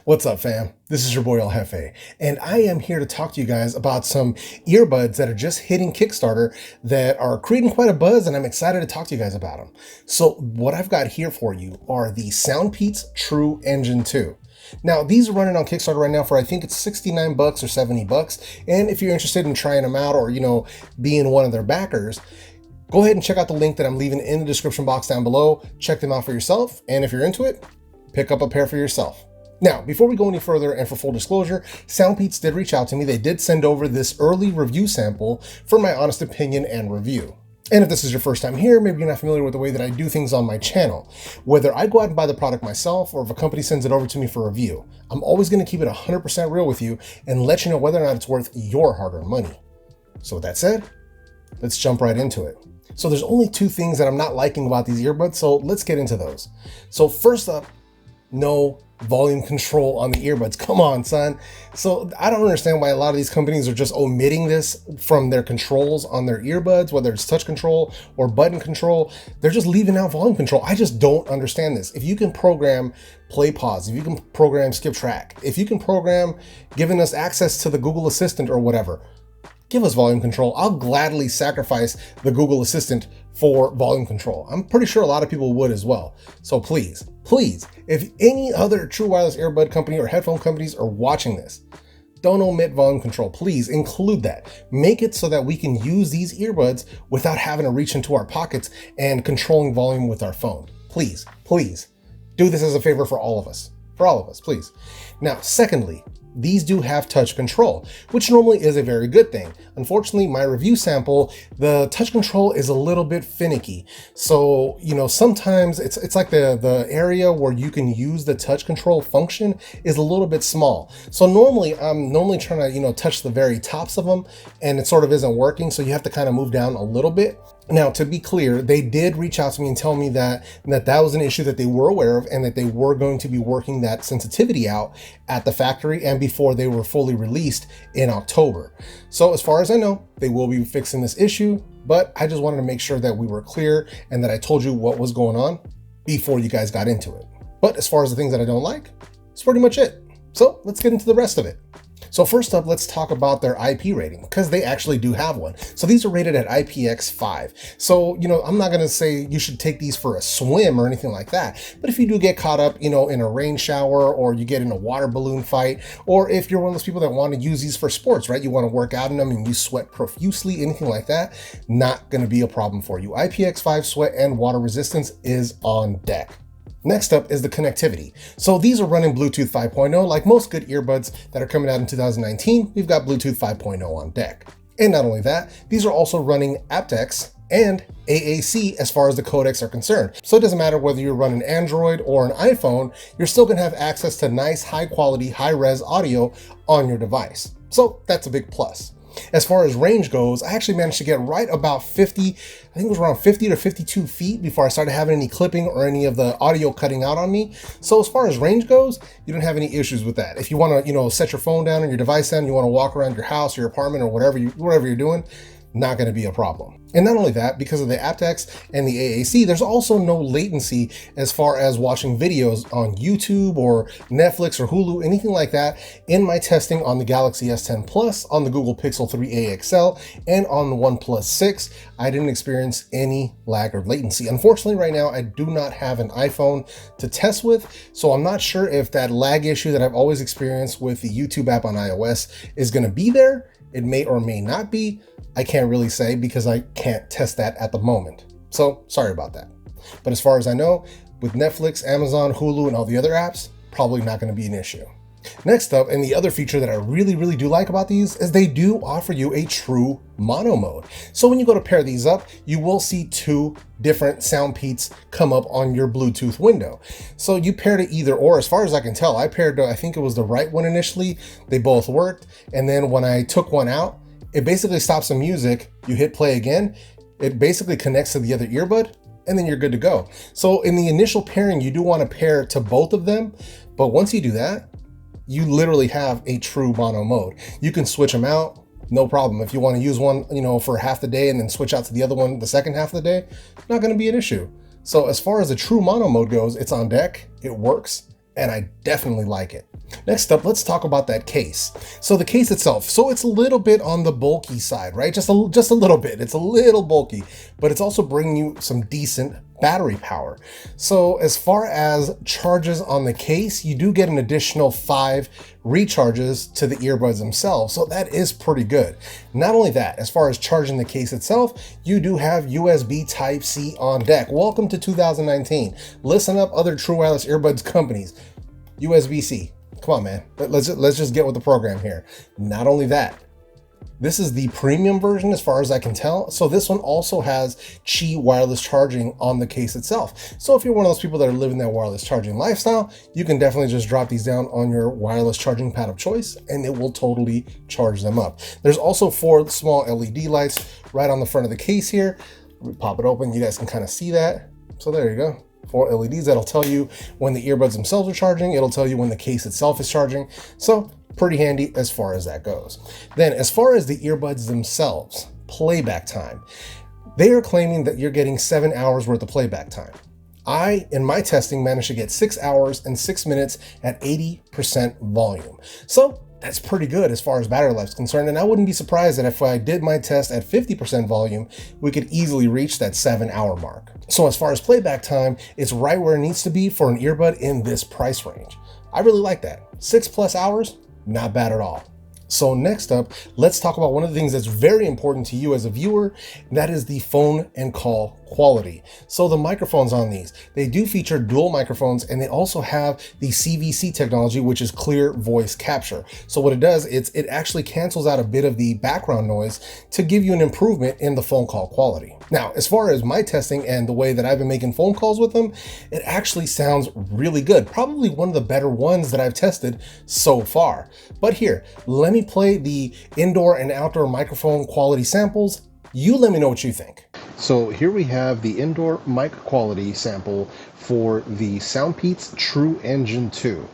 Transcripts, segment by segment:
What's up, fam? This is your boy El Jefe, and I am here to talk to you guys about some earbuds that are just hitting Kickstarter that are creating quite a buzz, and I'm excited to talk to you guys about them. So what I've got here for you are the Soundpeats Truengine2. Now, these are running on Kickstarter right now for, I think it's 69 bucks or 70 bucks. And if you're interested in trying them out or, being one of their backers, go ahead and check out the link that I'm leaving in the description box down below. Check them out for yourself. And if you're into it, pick up a pair for yourself. Now, before we go any further, and for full disclosure, Soundpeats did reach out to me. They did send over this early review sample for my honest opinion and review. And if this is your first time here, maybe you're not familiar with the way that I do things on my channel. Whether I go out and buy the product myself or if a company sends it over to me for review, I'm always going to keep it 100% real with you and let you know whether or not it's worth your hard-earned money. So with that said, let's jump right into it. So there's only two things that I'm not liking about these earbuds, so let's get into those. So first up, no volume control on the earbuds. Come on, son. So I don't understand why a lot of these companies are just omitting this from their controls on their earbuds, whether it's touch control or button control. They're just leaving out volume control. I just don't understand this. If you can program play pause, if you can program skip track, if you can program giving us access to the Google Assistant or whatever, give us volume control. I'll gladly sacrifice the Google Assistant for volume control. I'm pretty sure a lot of people would as well. So please, if any other true wireless earbud company or headphone companies are watching this, don't omit volume control. Please include that. Make it so that we can use these earbuds without having to reach into our pockets and controlling volume with our phone. Please do this as a favor for all of us. Please. Now, secondly, these do have touch control, which normally is a very good thing. Unfortunately, my review sample, the touch control is a little bit finicky. So, sometimes it's like the area where you can use the touch control function is a little bit small. So I'm normally trying to, touch the very tops of them, and it sort of isn't working. So you have to kind of move down a little bit. Now, to be clear, they did reach out to me and tell me that was an issue that they were aware of and that they were going to be working that sensitivity out at the factory and before they were fully released in October. So as far as I know, they will be fixing this issue, but I just wanted to make sure that we were clear and that I told you what was going on before you guys got into it. But as far as the things that I don't like, it's pretty much it. So let's get into the rest of it. So first up, let's talk about their IP rating, because they actually do have one. So these are rated at IPX5. So, I'm not going to say you should take these for a swim or anything like that. But if you do get caught up, in a rain shower, or you get in a water balloon fight, or if you're one of those people that want to use these for sports, right? You want to work out in them and you sweat profusely, anything like that, not going to be a problem for you. IPX5 sweat and water resistance is on deck. Next up is the connectivity. So these are running Bluetooth 5.0. Like most good earbuds that are coming out in 2019, we've got Bluetooth 5.0 on deck. And not only that, these are also running aptX and AAC as far as the codecs are concerned. So it doesn't matter whether you're running Android or an iPhone, you're still gonna have access to nice, high quality, high res audio on your device. So that's a big plus. As far as range goes, I actually managed to get right about 50, I think it was around 50 to 52 feet before I started having any clipping or any of the audio cutting out on me. So as far as range goes, you don't have any issues with that. If you want to, set your phone down and your device down, you want to walk around your house, your apartment, or whatever you're doing, not going to be a problem. And not only that, because of the aptX and the AAC, there's also no latency as far as watching videos on YouTube or Netflix or Hulu, anything like that. In my testing on the Galaxy S10 Plus, on the Google Pixel 3a XL, and on the OnePlus 6, I didn't experience any lag or latency. Unfortunately, right now, I do not have an iPhone to test with, so I'm not sure if that lag issue that I've always experienced with the YouTube app on iOS is going to be there. It may or may not be. I can't really say because I can't test that at the moment. So sorry about that. But as far as I know, with Netflix, Amazon, Hulu, and all the other apps, probably not going to be an issue. Next up, and the other feature that I really do like about these is they do offer you a true mono mode. So when you go to pair these up, you will see two different Soundpeats come up on your Bluetooth window. So you pair to either or. As far as I can tell, I paired to, I think it was the right one initially. They both worked. And then when I took one out, it basically stops the music. You hit play again. It basically connects to the other earbud, and then you're good to go. So in the initial pairing, you do want to pair to both of them. But once you do that, you literally have a true mono mode. You can switch them out, no problem. If you want to use one, for half the day and then switch out to the other one the second half of the day, not going to be an issue. So as far as the true mono mode goes, it's on deck, it works, and I definitely like it. Next up, let's talk about that case. So the case itself, so it's a little bit on the bulky side, right? Just a little bit. It's a little bulky, but it's also bringing you some decent battery power. So as far as charges on the case, you do get an additional 5 recharges to the earbuds themselves. So that is pretty good. Not only that, as far as charging the case itself, you do have USB Type-C on deck. Welcome to 2019. Listen up, other true wireless earbuds companies. USB-C. Come on, man. Let's just get with the program here. Not only that, this is the premium version as far as I can tell. So this one also has Qi wireless charging on the case itself. So if you're one of those people that are living that wireless charging lifestyle, you can definitely just drop these down on your wireless charging pad of choice and it will totally charge them up. There's also 4 small LED lights right on the front of the case here. Let me pop it open. You guys can kind of see that. So there you go. 4 LEDs that'll tell you when the earbuds themselves are charging. It'll tell you when the case itself is charging. So pretty handy as far as that goes. Then as far as the earbuds themselves, playback time, they are claiming that you're getting 7 hours worth of playback time. I, in my testing, managed to get 6 hours and 6 minutes at 80% volume. So that's pretty good as far as battery life is concerned. And I wouldn't be surprised that if I did my test at 50% volume, we could easily reach that 7-hour mark. So as far as playback time, it's right where it needs to be for an earbud in this price range. I really like that. 6+ hours, not bad at all. So next up, let's talk about one of the things that's very important to you as a viewer, and that is the phone and call quality. So the microphones on these, they do feature dual microphones and they also have the CVC technology, which is clear voice capture. So what it does, it actually cancels out a bit of the background noise to give you an improvement in the phone call quality. Now, as far as my testing and the way that I've been making phone calls with them, it actually sounds really good. Probably one of the better ones that I've tested so far. But here, let me play the indoor and outdoor microphone quality samples. You let me know what you think. So here we have the indoor mic quality sample for the Soundpeats Truengine2.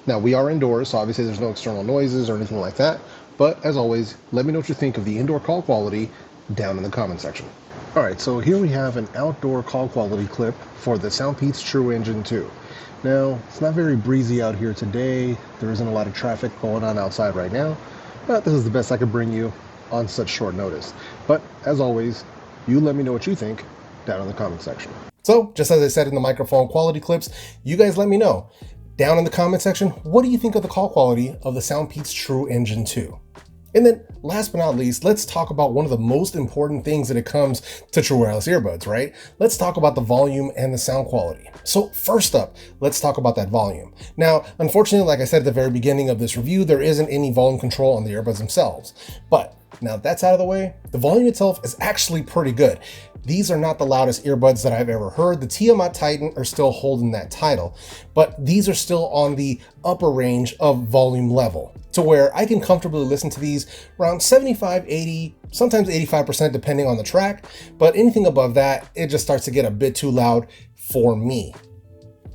Now we are indoors, so obviously there's no external noises or anything like that. But as always, let me know what you think of the indoor call quality down in the comment section. All right, so here we have an outdoor call quality clip for the Soundpeats Truengine2. Now, it's not very breezy out here today. There isn't a lot of traffic going on outside right now, but this is the best I could bring you on such short notice. But as always, you let me know what you think down in the comment section. So just as I said in the microphone quality clips, you guys let me know down in the comment section, what do you think of the call quality of the Soundpeats Truengine2? And then last but not least, let's talk about one of the most important things when it comes to true wireless earbuds, right? Let's talk about the volume and the sound quality. So first up, let's talk about that volume. Now, unfortunately, like I said at the very beginning of this review, there isn't any volume control on the earbuds themselves. But now that that's out of the way, the volume itself is actually pretty good. These are not the loudest earbuds that I've ever heard. The Tiamat Titan are still holding that title, but these are still on the upper range of volume level to where I can comfortably listen to these around 75, 80, sometimes 85% depending on the track, but anything above that, it just starts to get a bit too loud for me.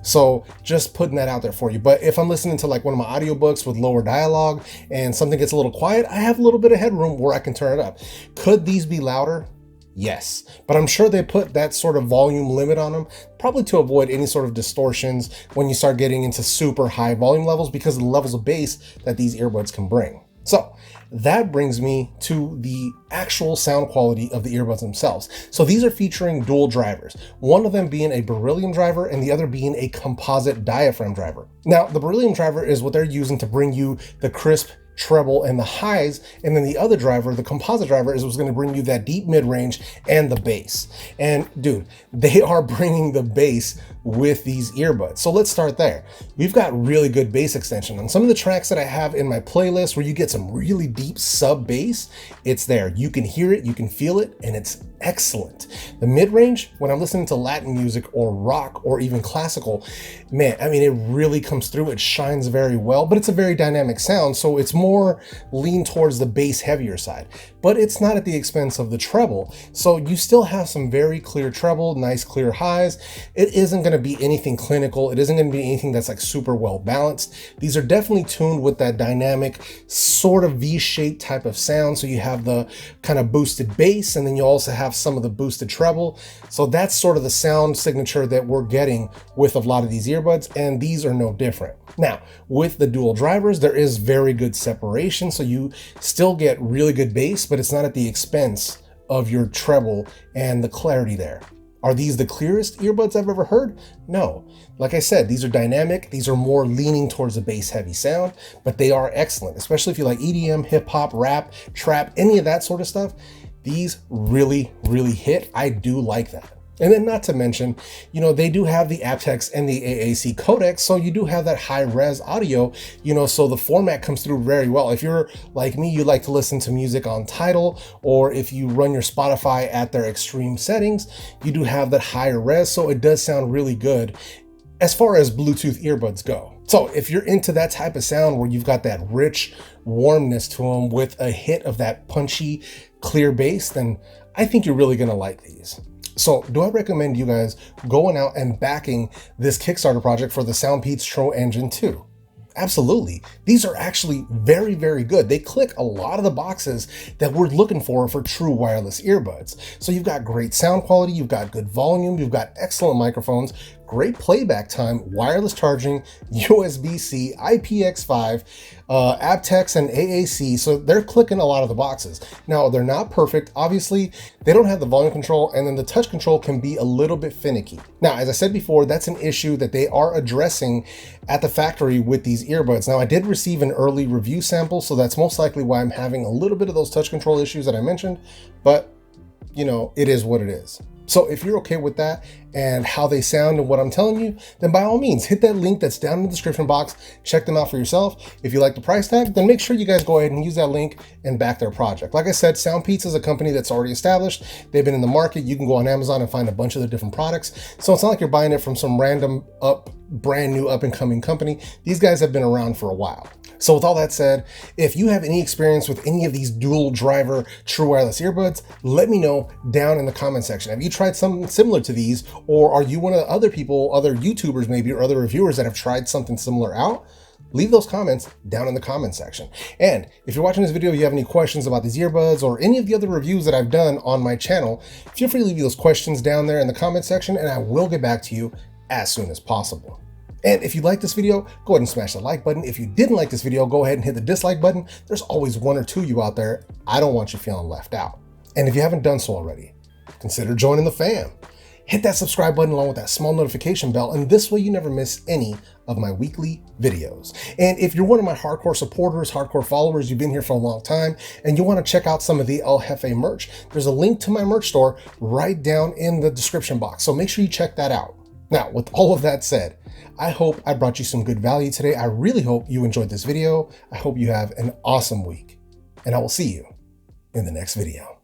So just putting that out there for you. But if I'm listening to like one of my audiobooks with lower dialogue and something gets a little quiet, I have a little bit of headroom where I can turn it up. Could these be louder? Yes, but I'm sure they put that sort of volume limit on them, probably to avoid any sort of distortions when you start getting into super high volume levels because of the levels of bass that these earbuds can bring. So that brings me to the actual sound quality of the earbuds themselves. So these are featuring dual drivers, one of them being a beryllium driver and the other being a composite diaphragm driver. Now, the beryllium driver is what they're using to bring you the crisp treble and the highs, and then the other driver, the composite driver, is what's going to bring you that deep mid-range and the bass. And dude, they are bringing the bass with these earbuds. So let's start there. We've got really good bass extension on some of the tracks that I have in my playlist where you get some really deep sub bass. It's there. You can hear it, you can feel it, and it's excellent. The mid-range, when I'm listening to Latin music or rock or even classical, man, I mean, it really comes through. It shines very well, but it's a very dynamic sound, so it's more lean towards the bass heavier side, but it's not at the expense of the treble. So you still have some very clear treble, nice clear highs. It isn't going to be anything clinical. It isn't going to be anything that's like super well balanced. These are definitely tuned with that dynamic sort of V-shaped type of sound. So you have the kind of boosted bass, and then you also have some of the boosted treble. So that's sort of the sound signature that we're getting with a lot of these earbuds, and these are no different. Now, with the dual drivers, there is very good separation, so you still get really good bass, but it's not at the expense of your treble and the clarity there. Are these the clearest earbuds I've ever heard? No. Like I said, these are dynamic. These are more leaning towards a bass heavy sound, but they are excellent, especially if you like EDM, hip hop, rap, trap, any of that sort of stuff. These really, really hit. I do like that. And then not to mention, you know, they do have the aptX and the AAC codecs, so you do have that high res audio, you know, so the format comes through very well. If you're like me, you like to listen to music on Tidal, or if you run your Spotify at their extreme settings, you do have that higher res, so it does sound really good as far as Bluetooth earbuds go. So if you're into that type of sound where you've got that rich warmness to them with a hit of that punchy, clear bass, then I think you're really gonna like these. So do I recommend you guys going out and backing this Kickstarter project for the Soundpeats Truengine2? Absolutely. These are actually very, very good. They click a lot of the boxes that we're looking for true wireless earbuds. So you've got great sound quality, you've got good volume, you've got excellent microphones, great playback time, wireless charging, USB-C, IPX5, aptX and AAC. So they're clicking a lot of the boxes. Now, they're not perfect. Obviously, they don't have the volume control, and then the touch control can be a little bit finicky. Now, as I said before, that's an issue that they are addressing at the factory with these earbuds. Now, I did receive an early review sample, so that's most likely why I'm having a little bit of those touch control issues that I mentioned, but you know, it is what it is. So if you're okay with that and how they sound and what I'm telling you, then by all means, hit that link that's down in the description box. Check them out for yourself. If you like the price tag, then make sure you guys go ahead and use that link and back their project. Like I said, Soundpeats is a company that's already established. They've been in the market. You can go on Amazon and find a bunch of the different products. So it's not like you're buying it from some random brand new up and coming company. These guys have been around for a while. So with all that said, if you have any experience with any of these dual driver true wireless earbuds, let me know down in the comment section. Have you tried something similar to these, or are you one of the other people, other YouTubers maybe, or other reviewers that have tried something similar out? Leave those comments down in the comment section. And if you're watching this video, you have any questions about these earbuds or any of the other reviews that I've done on my channel, feel free to leave those questions down there in the comment section, and I will get back to you as soon as possible. And if you like this video, go ahead and smash the like button. If you didn't like this video, go ahead and hit the dislike button. There's always one or two of you out there. I don't want you feeling left out. And if you haven't done so already, consider joining the fam. Hit that subscribe button along with that small notification bell, and this way you never miss any of my weekly videos. And if you're one of my hardcore supporters, hardcore followers, you've been here for a long time, and you want to check out some of the El Jefe merch, there's a link to my merch store right down in the description box. So make sure you check that out. Now, with all of that said, I hope I brought you some good value today. I really hope you enjoyed this video. I hope you have an awesome week, and I will see you in the next video.